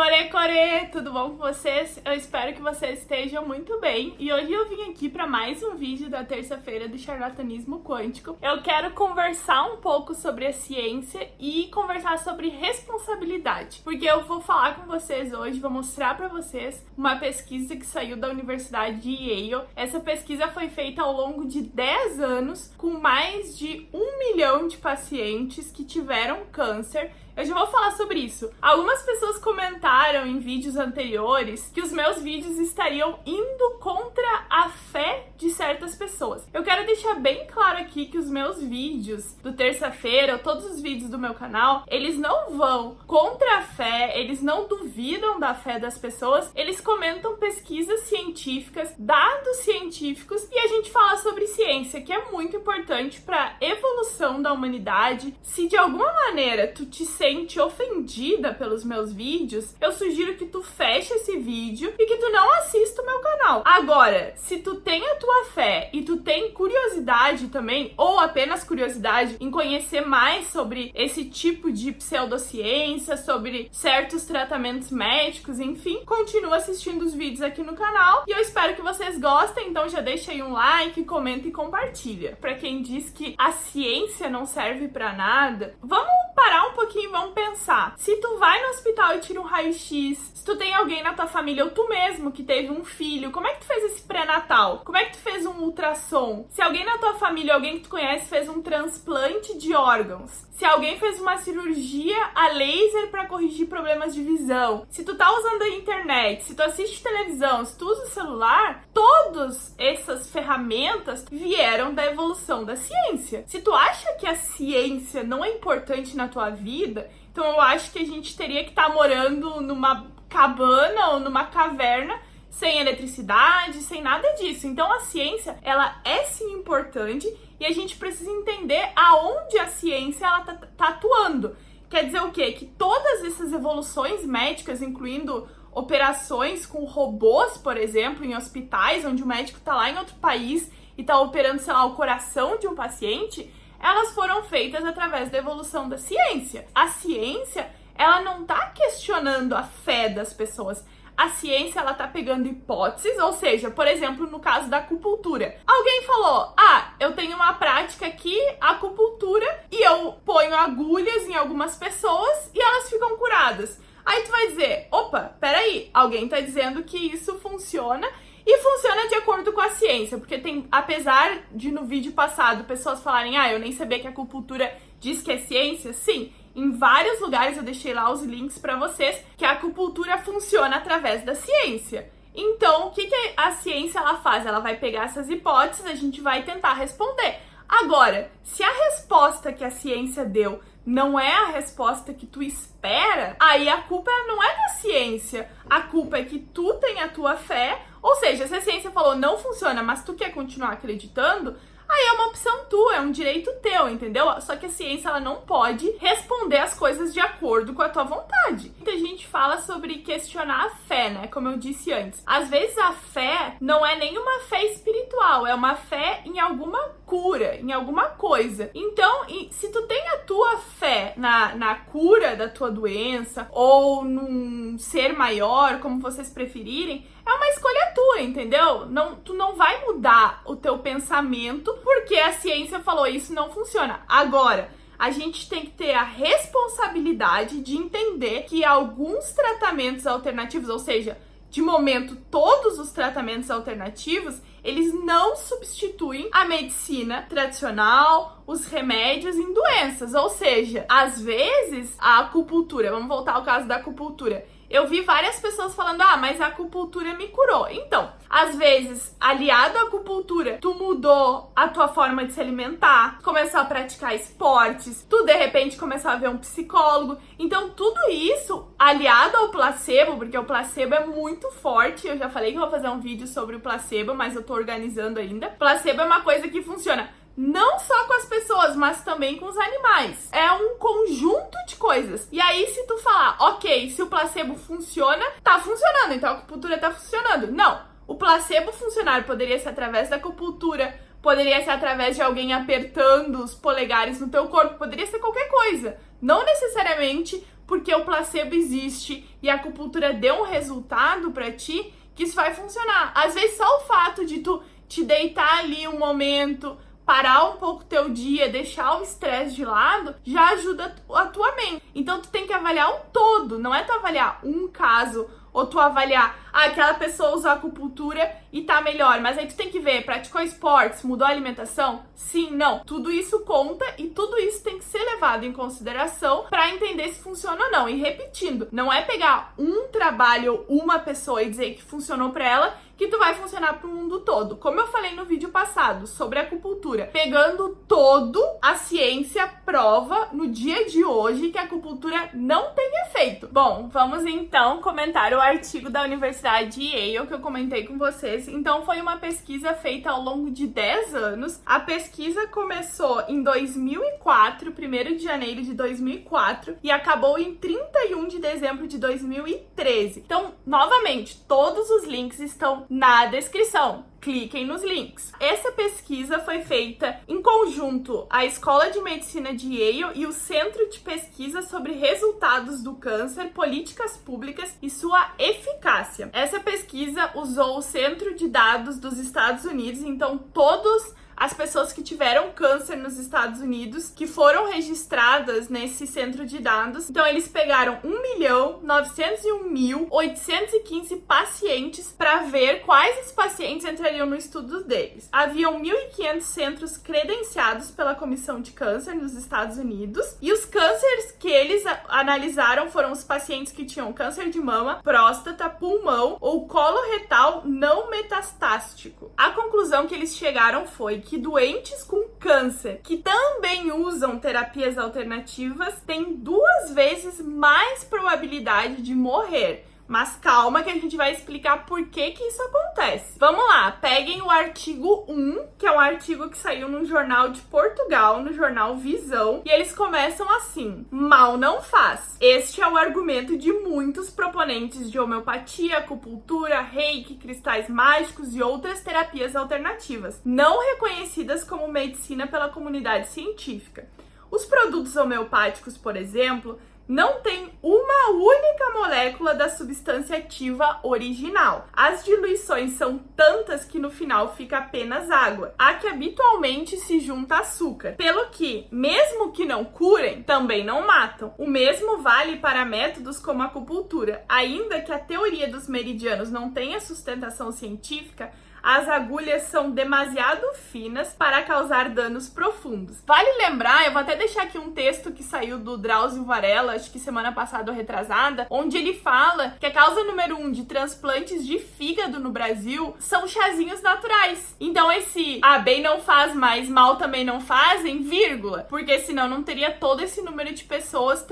Core, tudo bom com vocês? Eu espero que vocês estejam muito bem. E hoje eu vim aqui para mais um vídeo da terça-feira do charlatanismo quântico. Eu quero conversar um pouco sobre a ciência e conversar sobre responsabilidade. Porque eu vou falar com vocês hoje, vou mostrar para vocês uma pesquisa que saiu da Universidade de Yale. Essa pesquisa foi feita ao longo de 10 anos com mais de 1 milhão de pacientes que tiveram câncer. Eu já vou falar sobre isso. Algumas pessoas comentaram em vídeos anteriores que os meus vídeos estariam indo contra a fé de certas pessoas. Eu quero deixar bem claro aqui que os meus vídeos do terça-feira, ou todos os vídeos do meu canal, eles não vão contra a fé, eles não duvidam da fé das pessoas, eles comentam pesquisas científicas, dados científicos, e a gente fala sobre ciência, que é muito importante para a evolução da humanidade. Se de alguma maneira tu te sente ofendida pelos meus vídeos, eu sugiro que tu feche esse vídeo e que tu não assista o meu canal. Agora, se tu tem a tua fé e tu tem curiosidade também, ou apenas curiosidade em conhecer mais sobre esse tipo de pseudociência, sobre certos tratamentos médicos, enfim, continua assistindo os vídeos aqui no canal e eu espero que vocês gostem, então já deixa aí um like, comenta e compartilha. Pra quem diz que a ciência não serve pra nada, vamos parar um pouquinho e vamos pensar. Se tu vai no hospital e tira um raio-x, se tu tem alguém na tua família ou tu mesmo que teve um filho, como é que tu fez esse pré-natal? Como é que tu fez um ultrassom? Se alguém na tua família, alguém que tu conhece, fez um transplante de órgãos, se alguém fez uma cirurgia a laser para corrigir problemas de visão, se tu tá usando a internet, se tu assiste televisão, se tu usa o celular, todas essas ferramentas vieram da evolução da ciência. Se tu acha que a ciência não é importante na tua vida, então eu acho que a gente teria que estar morando numa cabana ou numa caverna sem eletricidade, sem nada disso. Então a ciência, ela é sim importante e a gente precisa entender aonde a ciência ela tá atuando. Quer dizer o quê? Que todas essas evoluções médicas, incluindo operações com robôs, por exemplo, em hospitais, onde o médico tá lá em outro país e tá operando, sei lá, o coração de um paciente, elas foram feitas através da evolução da ciência. A ciência, ela não tá questionando a fé das pessoas. A ciência, ela tá pegando hipóteses, ou seja, por exemplo, no caso da acupuntura. Alguém falou, eu tenho uma prática aqui, acupuntura, e eu ponho agulhas em algumas pessoas e elas ficam curadas. Aí tu vai dizer, opa, peraí, alguém tá dizendo que isso funciona e funciona de acordo com a ciência, porque tem, apesar de no vídeo passado pessoas falarem, eu nem sabia que a acupuntura diz que é ciência, sim, em vários lugares eu deixei lá os links pra vocês que a acupuntura funciona através da ciência. Então, o que a ciência ela faz? Ela vai pegar essas hipóteses, a gente vai tentar responder. Agora, se a resposta que a ciência deu não é a resposta que tu espera, aí a culpa não é da ciência. A culpa é que tu tem a tua fé, ou seja, se a ciência falou não funciona, mas tu quer continuar acreditando, aí é uma opção tua, é um direito teu, entendeu? Só que a ciência, ela não pode responder as coisas de acordo com a tua vontade. Muita gente fala sobre questionar a fé, né? Como eu disse antes. Às vezes a fé não é nenhuma fé espiritual, é uma fé em alguma cura, em alguma coisa. Então, se tu tem a tua fé na cura da tua doença, ou num ser maior, como vocês preferirem, é uma escolha tua, entendeu? Tu não vai mudar o teu pensamento porque a ciência falou isso não funciona. Agora, a gente tem que ter a responsabilidade de entender que alguns tratamentos alternativos, ou seja, de momento todos os tratamentos alternativos, eles não substituem a medicina tradicional, os remédios em doenças. Ou seja, às vezes a acupuntura, vamos voltar ao caso da acupuntura, eu vi várias pessoas falando, mas a acupuntura me curou. Então, às vezes, aliado à acupuntura, tu mudou a tua forma de se alimentar, começou a praticar esportes, tu de repente começou a ver um psicólogo. Então, tudo isso aliado ao placebo, porque o placebo é muito forte. Eu já falei que eu vou fazer um vídeo sobre o placebo, mas eu tô organizando ainda. Placebo é uma coisa que funciona não só com as pessoas, mas também com os animais. É um conjunto de coisas. E aí, se tu falar, ok, se o placebo funciona, tá funcionando, então a acupuntura tá funcionando. Não, o placebo funcionar poderia ser através da acupuntura, poderia ser através de alguém apertando os polegares no teu corpo, poderia ser qualquer coisa. Não necessariamente porque o placebo existe e a acupuntura deu um resultado pra ti, que isso vai funcionar. Às vezes só o fato de tu te deitar ali um momento, parar um pouco teu dia, deixar o estresse de lado, já ajuda a tua mente. Então tu tem que avaliar o todo, não é tu avaliar um caso ou tu avaliar, aquela pessoa usou acupuntura e tá melhor, mas aí tu tem que ver, praticou esportes, mudou a alimentação? Sim, não. Tudo isso conta e tudo isso tem que ser levado em consideração pra entender se funciona ou não. E repetindo, não é pegar um trabalho ou uma pessoa e dizer que funcionou pra ela que tu vai funcionar pro mundo todo. Como eu falei no vídeo passado sobre acupuntura, pegando todo, a ciência prova no dia de hoje que a acupuntura não tem efeito. Bom, vamos então comentar o artigo da Universidade Yale que eu comentei com vocês. Então foi uma pesquisa feita ao longo de 10 anos. A pesquisa começou em 2004, 1º de janeiro de 2004, e acabou em 31 de dezembro de 2013. Então, novamente, todos os links estão na descrição. Cliquem nos links. Essa pesquisa foi feita em conjunto à Escola de Medicina de Yale e o Centro de Pesquisa sobre Resultados do Câncer, Políticas Públicas e sua Eficácia. Essa pesquisa usou o Centro de Dados dos Estados Unidos, então todos as pessoas que tiveram câncer nos Estados Unidos, que foram registradas nesse centro de dados. Então, eles pegaram 1.901.815 pacientes para ver quais os pacientes entrariam no estudo deles. Haviam 1.500 centros credenciados pela Comissão de Câncer nos Estados Unidos, e os cânceres que eles analisaram foram os pacientes que tinham câncer de mama, próstata, pulmão ou colo retal não metastático. A conclusão que eles chegaram foi que doentes com câncer que também usam terapias alternativas têm 2 vezes mais probabilidade de morrer. Mas calma que a gente vai explicar por que isso acontece. Vamos lá, peguem o artigo 1, que é um artigo que saiu num jornal de Portugal, no jornal Visão, e eles começam assim: mal não faz. Este é o argumento de muitos proponentes de homeopatia, acupuntura, reiki, cristais mágicos e outras terapias alternativas, não reconhecidas como medicina pela comunidade científica. Os produtos homeopáticos, por exemplo, não tem uma única molécula da substância ativa original. As diluições são tantas que no final fica apenas água, a que habitualmente se junta açúcar. Pelo que, mesmo que não curem, também não matam. O mesmo vale para métodos como a acupuntura. Ainda que a teoria dos meridianos não tenha sustentação científica, as agulhas são demasiado finas para causar danos profundos. Vale lembrar, eu vou até deixar aqui um texto que saiu do Drauzio Varela, acho que semana passada ou retrasada, onde ele fala que a causa número 1 de transplantes de fígado no Brasil são chazinhos naturais. Então esse bem não faz, mas mal também não fazem, vírgula, porque senão não teria todo esse número de pessoas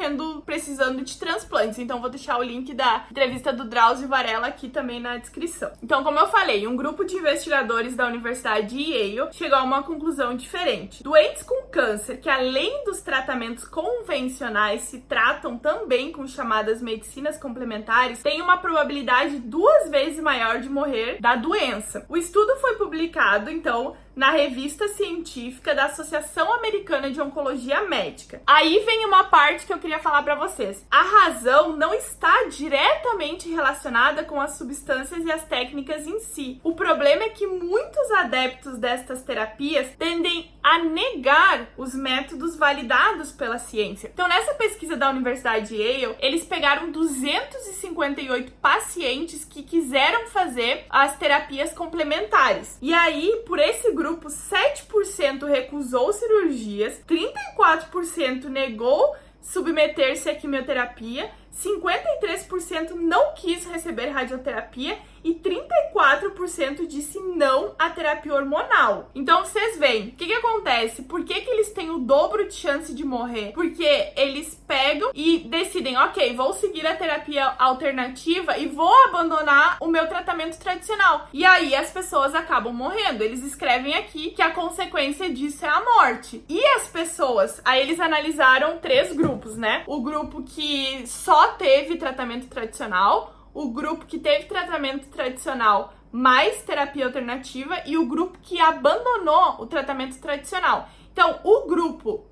precisando de transplantes. Então vou deixar o link da entrevista do Drauzio Varela aqui também na descrição. Então, como eu falei, um grupo de investigadores da Universidade de Yale chegou a uma conclusão diferente. Doentes com câncer que, além dos tratamentos convencionais, se tratam também com chamadas medicinas complementares, têm uma probabilidade 2 vezes maior de morrer da doença. O estudo foi publicado, então, na revista científica da Associação Americana de Oncologia Médica. Aí vem uma parte que eu queria falar para vocês. A razão não está diretamente relacionada com as substâncias e as técnicas em si. O problema é que muitos adeptos destas terapias tendem a negar os métodos validados pela ciência. Então, nessa pesquisa da Universidade de Yale, eles pegaram 258 pacientes que quiseram fazer as terapias complementares. E aí, por esse grupo, 7% recusou cirurgias, 34% negou submeter-se à quimioterapia, 53% não quis receber radioterapia e 34% disse não à terapia hormonal. Então vocês veem, o que acontece? Por que eles têm o dobro de chance de morrer? Porque eles pegam e decidem, ok, vou seguir a terapia alternativa e vou abandonar o meu tratamento tradicional. E aí as pessoas acabam morrendo. Eles escrevem aqui que a consequência disso é a morte. E as pessoas, aí eles analisaram 3 grupos, né? O grupo que só teve tratamento tradicional, o grupo que teve tratamento tradicional mais terapia alternativa e o grupo que abandonou o tratamento tradicional. Então,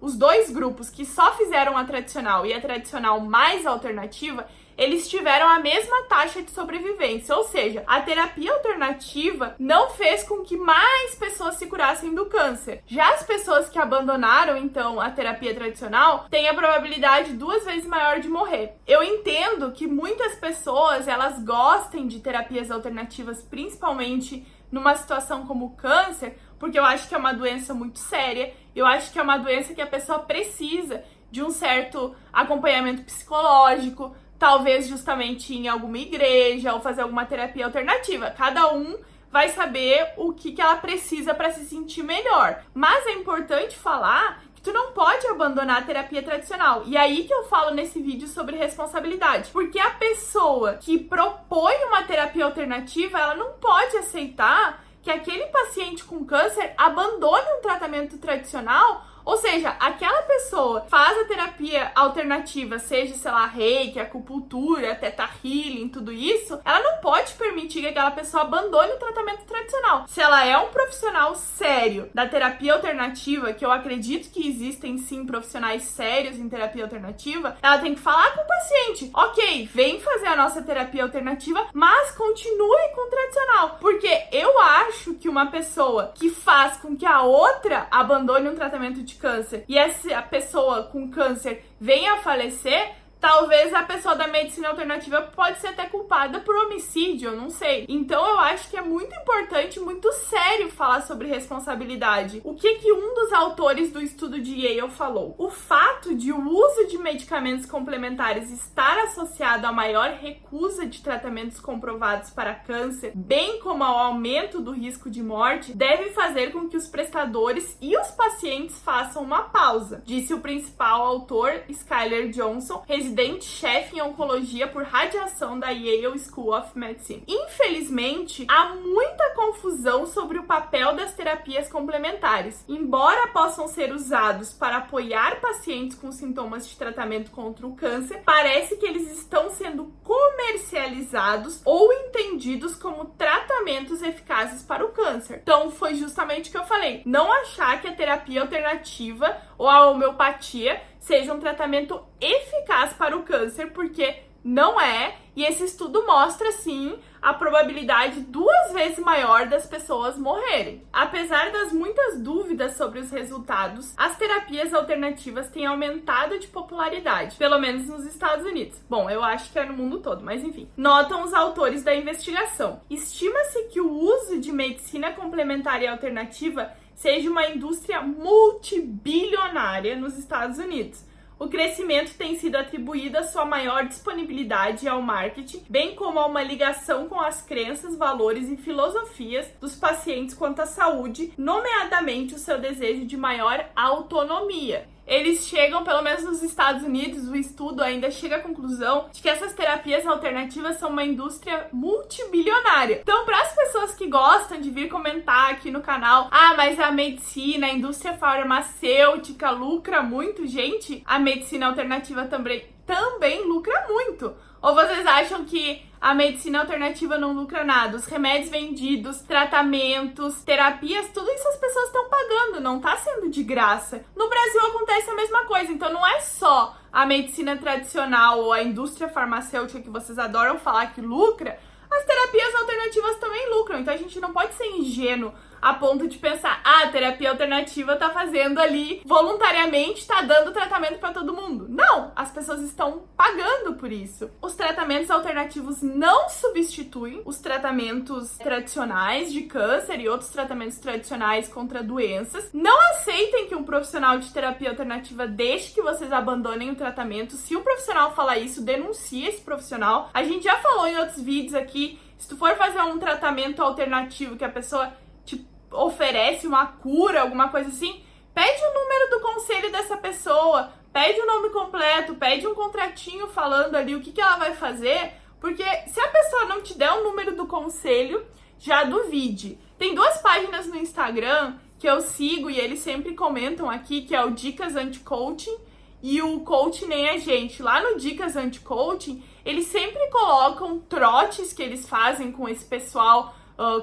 os dois grupos que só fizeram a tradicional e a tradicional mais alternativa, eles tiveram a mesma taxa de sobrevivência, ou seja, a terapia alternativa não fez com que mais pessoas se curassem do câncer. Já as pessoas que abandonaram, então, a terapia tradicional, têm a probabilidade 2 vezes maior de morrer. Eu entendo que muitas pessoas, elas gostem de terapias alternativas, principalmente numa situação como o câncer, porque eu acho que é uma doença muito séria, eu acho que é uma doença que a pessoa precisa de um certo acompanhamento psicológico, talvez justamente em alguma igreja ou fazer alguma terapia alternativa. Cada um vai saber o que ela precisa para se sentir melhor. Mas é importante falar que tu não pode abandonar a terapia tradicional. E aí que eu falo nesse vídeo sobre responsabilidade. Porque a pessoa que propõe uma terapia alternativa, ela não pode aceitar que aquele paciente com câncer abandone um tratamento tradicional. Ou seja, aquela pessoa faz a terapia alternativa, seja, sei lá, reiki, acupuntura, teta healing, tudo isso, ela não pode permitir que aquela pessoa abandone o tratamento tradicional. Se ela é um profissional sério da terapia alternativa, que eu acredito que existem sim profissionais sérios em terapia alternativa, ela tem que falar com o paciente: ok, vem fazer a nossa terapia alternativa, mas continue com o tradicional. Porque eu acho que uma pessoa que faz com que a outra abandone um tratamento de câncer e essa pessoa com câncer venha a falecer, talvez a pessoa da medicina alternativa pode ser até culpada por homicídio, eu não sei. Então eu acho que é muito importante, muito sério falar sobre responsabilidade. O que um dos autores do estudo de Yale falou? O fato de o uso de medicamentos complementares estar associado a maior recusa de tratamentos comprovados para câncer, bem como ao aumento do risco de morte, deve fazer com que os prestadores e os pacientes façam uma pausa, disse o principal autor, Skyler Johnson, residente-chefe em oncologia por radiação da Yale School of Medicine. Infelizmente, há muita confusão sobre o papel das terapias complementares. Embora possam ser usados para apoiar pacientes com sintomas de tratamento contra o câncer, parece que eles estão sendo comercializados ou entendidos como tratamentos eficazes para o câncer. Então, foi justamente o que eu falei. Não achar que a terapia alternativa ou a homeopatia seja um tratamento eficaz para o câncer, porque não é, e esse estudo mostra, sim, a probabilidade 2 vezes maior das pessoas morrerem. Apesar das muitas dúvidas sobre os resultados, as terapias alternativas têm aumentado de popularidade, pelo menos nos Estados Unidos. Bom, eu acho que é no mundo todo, mas enfim. Notam os autores da investigação. Estima-se que o uso de medicina complementar e alternativa seja uma indústria multibilionária nos Estados Unidos. O crescimento tem sido atribuído à sua maior disponibilidade ao marketing, bem como a uma ligação com as crenças, valores e filosofias dos pacientes quanto à saúde, nomeadamente o seu desejo de maior autonomia. Eles chegam, pelo menos nos Estados Unidos, o estudo ainda chega à conclusão de que essas terapias alternativas são uma indústria multibilionária. Então, para as pessoas que gostam de vir comentar aqui no canal: ah, mas a medicina, a indústria farmacêutica lucra muito, gente, a medicina alternativa também lucra muito. Ou vocês acham que a medicina alternativa não lucra nada? Os remédios vendidos, tratamentos, terapias, tudo isso as pessoas estão pagando, não tá sendo de graça. No Brasil acontece a mesma coisa, então não é só a medicina tradicional ou a indústria farmacêutica que vocês adoram falar que lucra, as terapias alternativas também lucram. Então a gente não pode ser ingênuo a ponto de pensar: ah, a terapia alternativa tá fazendo ali voluntariamente, tá dando tratamento para todo mundo. Não, as pessoas estão pagando por isso. Os tratamentos alternativos não substituem os tratamentos tradicionais de câncer e outros tratamentos tradicionais contra doenças. Não aceitem que um profissional de terapia alternativa deixe que vocês abandonem o tratamento. Se o profissional falar isso, denuncie esse profissional. A gente já falou em outros vídeos aqui, se tu for fazer um tratamento alternativo que a pessoa te oferece uma cura, alguma coisa assim, pede o número do conselho dessa pessoa, pede o nome completo, pede um contratinho falando ali o que ela vai fazer, porque se a pessoa não te der o número do conselho, já duvide. Tem 2 páginas no Instagram que eu sigo e eles sempre comentam aqui, que é o Dicas Anti-Coaching e o Coach Nem a Gente. Lá no Dicas Anti-Coaching, eles sempre colocam trotes que eles fazem com esse pessoal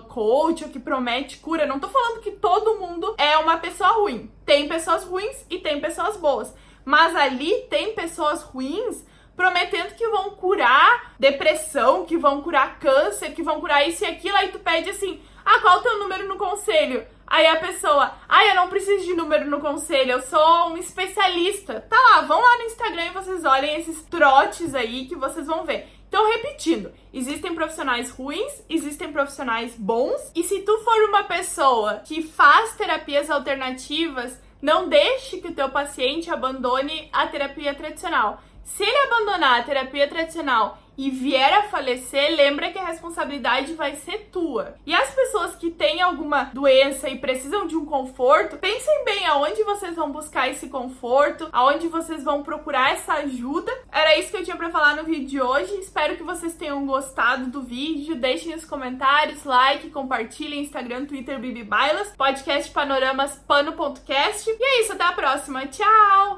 coach ou que promete cura. Não tô falando que todo mundo é uma pessoa ruim. Tem pessoas ruins e tem pessoas boas. Mas ali tem pessoas ruins prometendo que vão curar depressão, que vão curar câncer, que vão curar isso e aquilo. Aí tu pede assim, qual é o teu número no conselho? Aí a pessoa, eu não preciso de número no conselho, eu sou um especialista. Tá lá, vão lá no Instagram e vocês olhem esses trotes aí que vocês vão ver. Então, repetindo, existem profissionais ruins, existem profissionais bons, e se tu for uma pessoa que faz terapias alternativas, não deixe que o teu paciente abandone a terapia tradicional. Se ele abandonar a terapia tradicional e vier a falecer, lembra que a responsabilidade vai ser tua. E as pessoas que têm alguma doença e precisam de um conforto, pensem bem aonde vocês vão buscar esse conforto, aonde vocês vão procurar essa ajuda. Era isso que eu tinha pra falar no vídeo de hoje. Espero que vocês tenham gostado do vídeo. Deixem nos comentários, like, compartilhem, Instagram, Twitter, Bibi Bailas, podcast Panoramas, pano.cast. E é isso, até a próxima. Tchau!